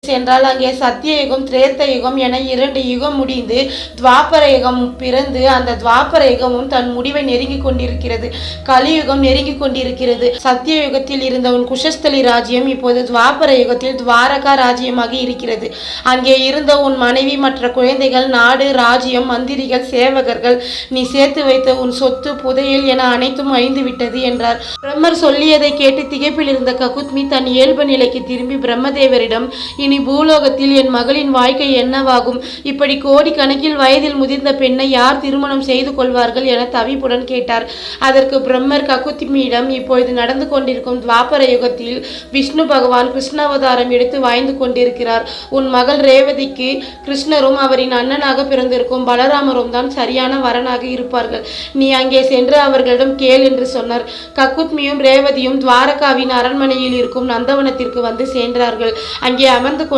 சென்றால் அங்கே சத்திய யுகம், திரேத்த யுகம் என 2 யுகம் முடிந்து துவாபர யுகம் பிறந்து அந்த துவாபர யுகமும் தன் முடிவை நெருங்கி கொண்டிருக்கிறது. கலியுகம் நெருங்கி கொண்டிருக்கிறது. சத்திய யுகத்தில் இருந்த உன் குஷஸ்தலி ராஜ்யம் இப்போது துவாபர யுகத்தில் துவாரகா ராஜ்யமாக இருக்கிறது. அங்கே இருந்த உன் மனைவி, மற்ற குழந்தைகள், நாடு, ராஜ்யம், மந்திரிகள், சேவகர்கள், நீ சேர்த்து வைத்த உன் சொத்து, புதையல் என அனைத்தும் அழிந்து விட்டது என்றார். பிரம்மர் சொல்லியதை கேட்டு திகைப்பில் இருந்த ககுத்மி தன் இயல்பு நிலைக்கு திரும்பி பிரம்மதேவரிடம், இனி பூலோகத்தில் என் மகளின் வாழ்க்கை என்னவாகும்? இப்படி கோடி கணக்கில் வயதில் முதிர்ந்த பெண்ணை யார் திருமணம் செய்து கொள்வார்கள் என தவிப்புடன் கேட்டார். அதற்கு பிரம்மர் ககுத்மியிடம், இப்பொழுது நடந்து கொண்டிருக்கும் துவாபர யுகத்தில் விஷ்ணு பகவான் கிருஷ்ணாவதாரம் எடுத்து வாழ்ந்து கொண்டிருக்கிறார். உன் மகள் ரேவதிக்கு கிருஷ்ணரும் அவரின் அண்ணனாக பிறந்திருக்கும் பலராமரும் தான் சரியான வரனாக இருப்பார்கள். நீ அங்கே சென்று அவர்களிடம் கேள் என்று சொன்னார். ககுத்மியும் ரேவதியும் துவாரகாவின் அரண்மனையில் இருக்கும் நந்தவனத்திற்கு வந்து சென்றார்கள். அங்கே அமர்ந்து